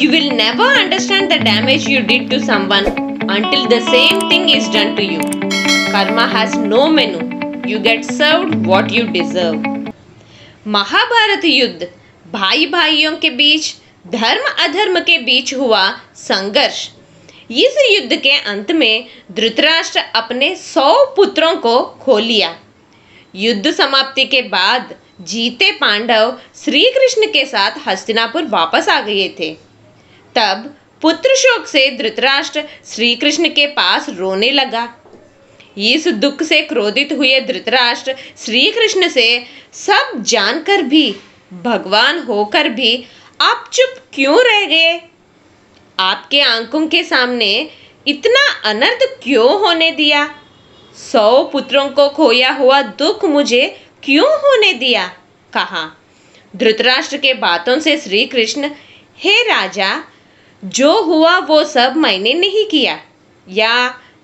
You will never understand the damage you did to someone until the same thing is done to you. Karma has no menu. You get served what you deserve. Mahabharat युद्ध भाई भाइयों के बीच, धर्म अधर्म के बीच हुआ संघर्ष। इस युद्ध के अंत में धृतराष्ट्र अपने 100 पुत्रों को खो लिया। युद्ध समाप्ति के बाद जीते पांडव श्री कृष्ण के साथ हस्तिनापुर वापस आ गए थे। तब पुत्र शोक से धृतराष्ट्र श्री कृष्ण के पास रोने लगा। इस दुख से क्रोधित हुए धृतराष्ट्र श्री कृष्ण से, सब जानकर भी, भगवान होकर भी आप चुप क्यों रह गए? आपके आंखों के सामने इतना अनर्थ क्यों होने दिया? 100 पुत्रों को खोया हुआ दुख मुझे क्यों होने दिया? कहा। धृतराष्ट्र के बातों से श्री कृष्ण, हे राजा, जो हुआ वो सब मैंने नहीं किया या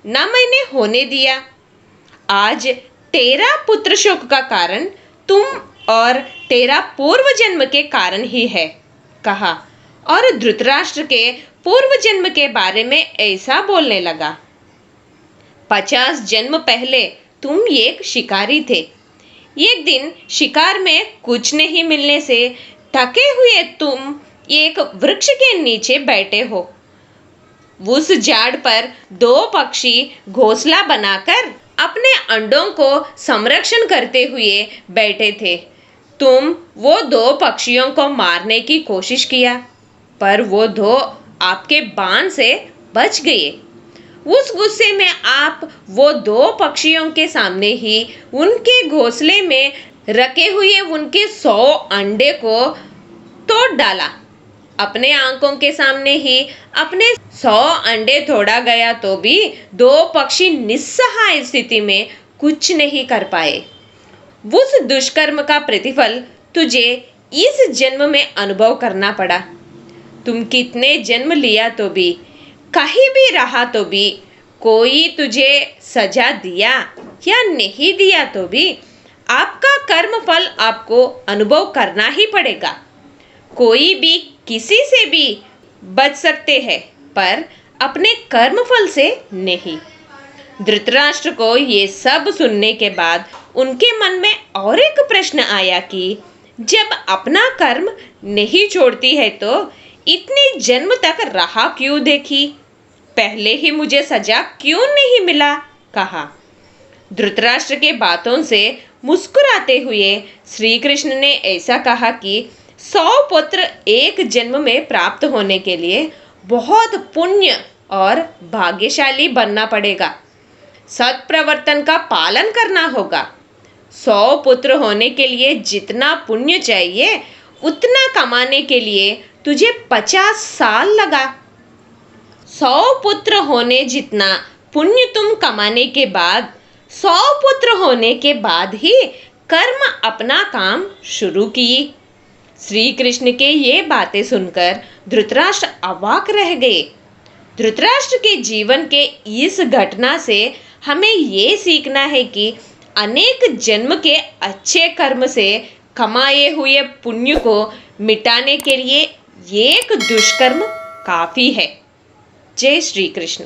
न मैंने होने दिया। आज तेरा पुत्र शोक का कारण तुम और तेरा पूर्व जन्म के कारण ही है, कहा और धृतराष्ट्र के पूर्व जन्म के बारे में ऐसा बोलने लगा। 50 जन्म पहले तुम एक शिकारी थे। एक दिन शिकार में कुछ नहीं मिलने से थके हुए तुम एक वृक्ष के नीचे बैठे हो। उस झाड़ पर 2 पक्षी घोंसला बनाकर अपने अंडों को संरक्षण करते हुए बैठे थे। तुम वो 2 पक्षियों को मारने की कोशिश किया, पर वो 2 आपके बाण से बच गए। उस गुस्से में आप वो 2 पक्षियों के सामने ही उनके घोंसले में रखे हुए उनके 100 अंडे को तोड़ डाला। अपने आंखों के सामने ही अपने 100 अंडे तोड़ा गया तो भी 2 पक्षी निस्सहाय स्थिति में कुछ नहीं कर पाए। उस दुष्कर्म का प्रतिफल तुझे इस जन्म में अनुभव करना पड़ा। तुम कितने जन्म लिया तो भी, कहीं भी रहा तो भी, कोई तुझे सजा दिया या नहीं दिया तो भी, आपका कर्म फल आपको अनुभव करना ही पड़ेगा। कोई भी किसी से भी बच सकते हैं, पर अपने कर्म फल से नहीं। धृतराष्ट्र को ये सब सुनने के बाद उनके मन में और एक प्रश्न आया कि जब अपना कर्म नहीं छोड़ती है तो इतनी जन्म तक राह क्यों देखी? पहले ही मुझे सजा क्यों नहीं मिला? कहा। धृतराष्ट्र के बातों से मुस्कुराते हुए श्री कृष्ण ने ऐसा कहा कि 100 पुत्र एक जन्म में प्राप्त होने के लिए बहुत पुण्य और भाग्यशाली बनना पड़ेगा। सत्प्रवर्तन का पालन करना होगा। 100 पुत्र होने के लिए जितना पुण्य चाहिए उतना कमाने के लिए तुझे 50 साल लगा। 100 पुत्र होने जितना पुण्य तुम कमाने के बाद 100 पुत्र होने के बाद ही कर्म अपना काम शुरू किए। श्री कृष्ण के ये बातें सुनकर धृतराष्ट्र अवाक रह गए। धृतराष्ट्र के जीवन के इस घटना से हमें ये सीखना है कि अनेक जन्म के अच्छे कर्म से कमाए हुए पुण्य को मिटाने के लिए एक दुष्कर्म काफी है। जय श्री कृष्ण।